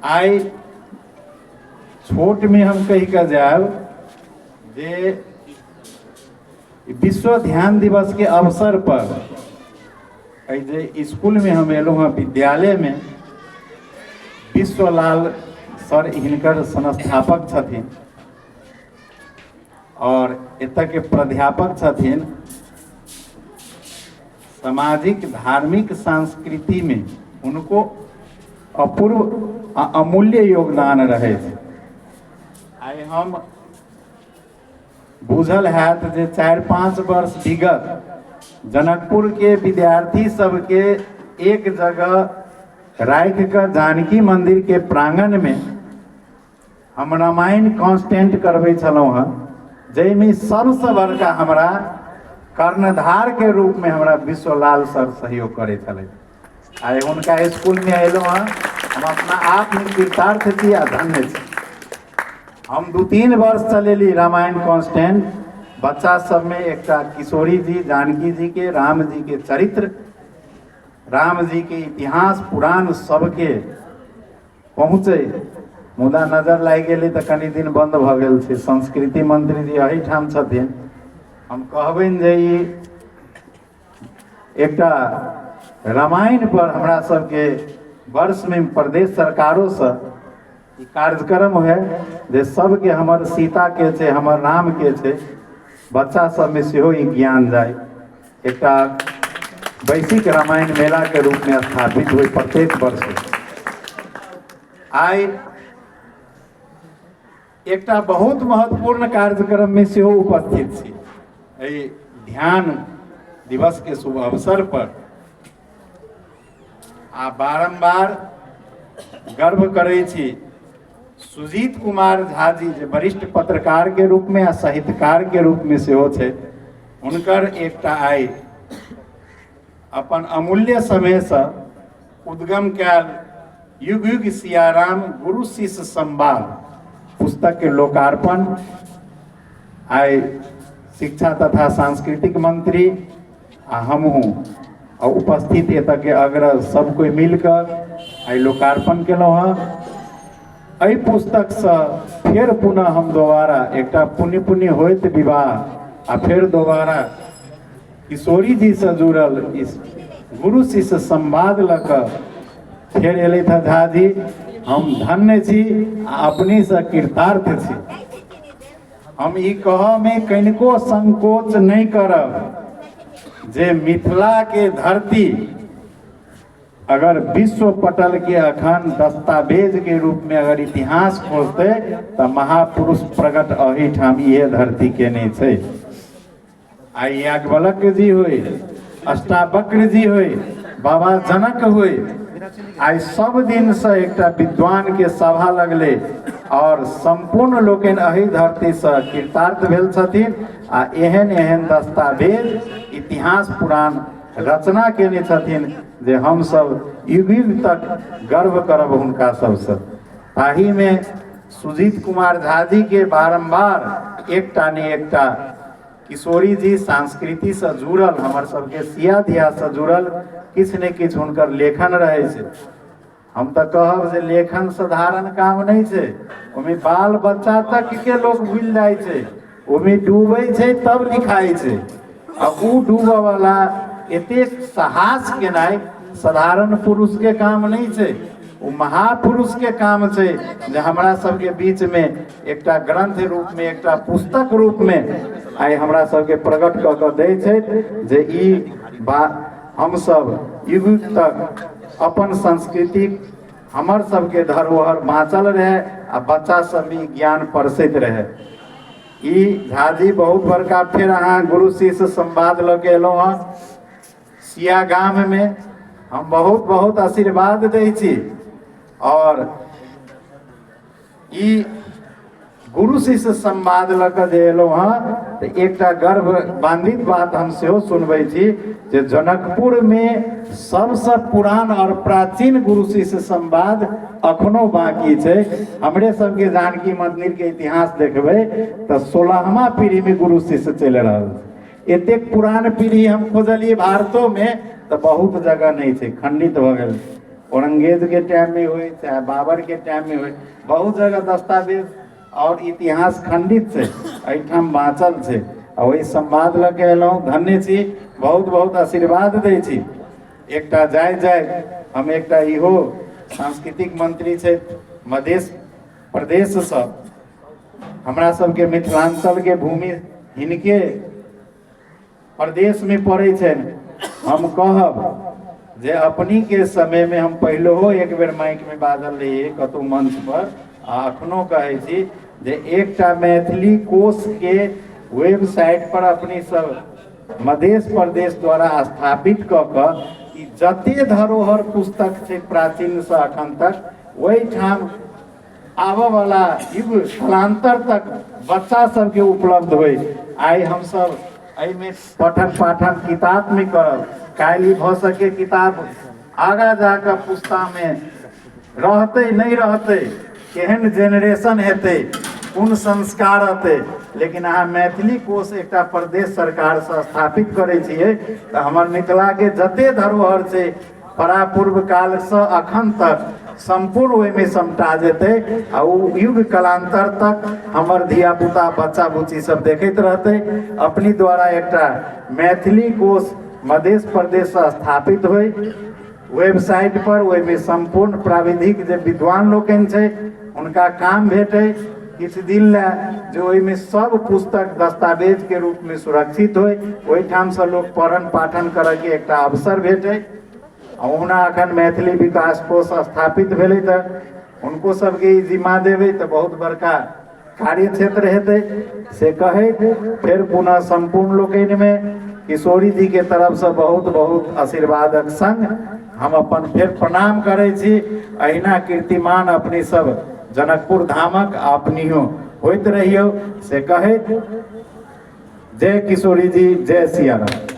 आई छोट में हम कही का जाए जे विश्व ध्यान दिवस के अवसर पर जे स्कूल में हम एलो हाँ विद्यालय में विश्वलाल सर हिनकर संस्थापक छथिन और एतऽ के प्राध्यापक छथिन। सामाजिक धार्मिक संस्कृति में उनको अपूर्व अमूल्य योगदान रहे। आई हम बुझल हैत जे 4-5 वर्ष विगत जनकपुर के विद्यार्थी सबके एक जगह राखि कर जानकी मंदिर के प्रांगण में हम रामायण कॉन्स्टेंट करबे छलहुँ हँ, जैमे सबसे बड़का हमरा कर्णधार के रूप में हमरा विश्वलाल सर सहयोग करे छले। आई उनका स्कूल में अलो हाँ, हम अपना आप में कृतार्थ थी आ धन्य थी। हम 2-3 वर्ष चलेली रामायण कॉन्स्टेंट बच्चा सब में एक किशोरी जी जानकी जी के राम जी के चरित्र राम जी के इतिहास पुराण सबके पहुँचे। मुदा नजर लाग गई तो कनी दिन बंद भ गेल छै। संस्कृति मंत्री जी अही ठाम छथिन, हम कहबनि जे एकटा रामायण पर हमरा सबके वर्ष में प्रदेश सरकारों से कार्यक्रम है जे सबके हमर सीता के छे हमर राम के छे बच्चा सब में सेहो ई ज्ञान जाए। एकटा वैश्विक रामायण मेला के रूप में स्थापित हुई प्रत्येक वर्ष। आई एकटा बहुत महत्वपूर्ण कार्यक्रम में सेहो उपस्थित छी। ध्यान दिवस के शुभ अवसर पर आ बारंबार गर्व करे छी सुजीत कुमार झा जी जे वरिष्ठ पत्रकार के रूप में आ साहित्यकार के रूप में सेहो छे, हुनकर एकटा आई अपन अमूल्य समय से उद्गम कैल युग युग सियाराम गुरु शिष्य संवाद पुस्तक के लोकार्पण आई शिक्षा तथा सांस्कृतिक मंत्री आ हमहूँ और उपस्थित एतऽ के अग्रज सब कोई मिलकर आई लोकार्पण केलहुँ हँ। एहि पुस्तक से फिर पुनः हम दोबारा एकटा पुण्य होइत विवाह आ फिर दोबारा किशोरी जी से जुड़ल इस गुरु शिष्य संवाद लऽ कऽ फिर एले था झा जी। हम धन्य छी अपनी से कृतार्थ छी। हम ई कह में कनिको संकोच नहीं करब जे मिथिला के धरती अगर विश्व पटल के अखन दस्तावेज के रूप में अगर इतिहास खोजते तो महापुरुष प्रगट अही ठाम ये धरती के नहीं छे। आई याज्ञवल्क्य जी हुए, अष्टावक्र जी हुए, बाबा जनक हुए, आई सब दिन से एकटा विद्वान के सभा लगले और संपूर्ण लोकन अही धरती से कृतार्थ भेल छथिन आ एहन एहन दस्तावेज इतिहास पुराण रचना केने छथिन जे हम सब युग युग तक गर्व करब हुनका सबसे। ताही में सुजीत कुमार झा जी के बारंबार एकटा ने एकटा किशोरी जी संस्कृति से जुड़ल हमर सबके सिया दिया से जुड़ल किछ ने किछ हुनकर लेखन रहे छे। हम तो कहब जे लेखन साधारण काम नहीं छे, ओमे बाल बच्चा तक के लोग भूल जाए छे, ओमे डूबे छे तब लिखाई छे। अब उ डूबे वाला एतेक साहस केनाई साधारण पुरुष के काम नहीं छे, वो महापुरुष के काम छे जे हमरा सबके बीच में एकटा ग्रंथ रूप में एकटा पुस्तक रूप में आई हमरा सबके प्रकट क के दै छै जे ई हम सब युग तक अपन संस्कृति हमर सबके धरोहर बाँचल रहे आ बच्चा सब में ज्ञान परसैत रहे। ई झा जी बहुत बड़का फिर अहाँ गुरु शिष्य संवाद लऽ के एलहुँ हँ सिया गाम में। हम बहुत बहुत आशीर्वाद दै छी और ई गुरु शिष्य संवाद लऽ के जे एलहुँ हँ तो एकटा गर्ववान्वित बात हम सेहो सुनबै छी जे जनकपुर में सबसे पुरान और प्राचीन गुरु शिष्य संवाद अखनो बाकी छै। हमरे सबके जानकी मंदिर के इतिहास देखबै तो 16वां पीढ़ी में गुरु शिष्य चल रहल छै। एतेक पुरान पीढ़ी हम खोजलिए भारतों में तो बहुत जगह नहीं थे, खंडित भ गेल। औरंगजेब के टाइम में हुई चाहे बाबर के टाइम में हुई, बहुत जगह दस्तावेज और इतिहास खंडित छै, एहिठाम बाँचल छै। वही संवाद लऽ के एलहुँ। धन्य छी, बहुत बहुत आशीर्वाद दै छी। एकटा जाय हम एकटा इहो सांस्कृतिक मंत्री छै मध्य प्रदेश से, हमरा सबके मिथिलांचल के भूमि हिनके प्रदेश में पड़े छै। हम कहब जे अपनी के समय में हम पहलो एक बेर माइक में बाजल रहिए कतौ मंच पर, अखनो कहै छी जे एकटा मैथिली कोश के वेबसाइट पर अपनी सब मध्य प्रदेश द्वारा स्थापित क के जते धरोहर पुस्तक छै प्राचीन से अखन तक, वही ठाम आबऽ वाला युग कालांतर तक बच्चा सबके उपलब्ध होई। आई हम सब एहिमे पठन पाठन किताब में करब, काल्हि भ सके किताब आगा जाकर पुस्ता में रहते नहीं रहते, केहन जेनरेशन हेतै, कोन संस्कार हेतै, लेकिन अहाँ मैथिली कोश एकटा प्रदेश सरकार से स्थापित करे छियै तऽ हमर मिथिला के जते धरोहर छै परापूर्व काल से अखन तक संपूर्ण ओहिमे समटा जेतै आ ओ युग कालांतर तक हमर धिया पुता बच्चा बुच्ची सब देखैत रहतै। अपनी द्वारा एकटा मैथिली कोश मध्य प्रदेश से स्थापित होय वेबसाइट पर, ओहिमे संपूर्ण प्राविधिक जे विद्वान लोकनि छै उनका काम भेटै किछु दिन ला, जो ओहिमे सब पुस्तक दस्तावेज के रूप में सुरक्षित होय, ओहिठाम से लोग पठन पाठन करे के एकटा अवसर भेटै। ओना अखन मैथिली विकास कोष स्थापित भेलै तऽ उनको सबके ई जिम्मा देबै तऽ बहुत बड़का कार्य क्षेत्र हेतै से कहैत फेर पुनः संपूर्ण लोकनि में किशोरी जी के तरफ से बहुत बहुत आशीर्वादक संग हम अपन फेर प्रणाम करै छी। अहिना कीर्तिमान अपनी सब जनकपुर धामक अपनियो होइत रहियो से कहैत जय किशोरी जी, जय सिया राम।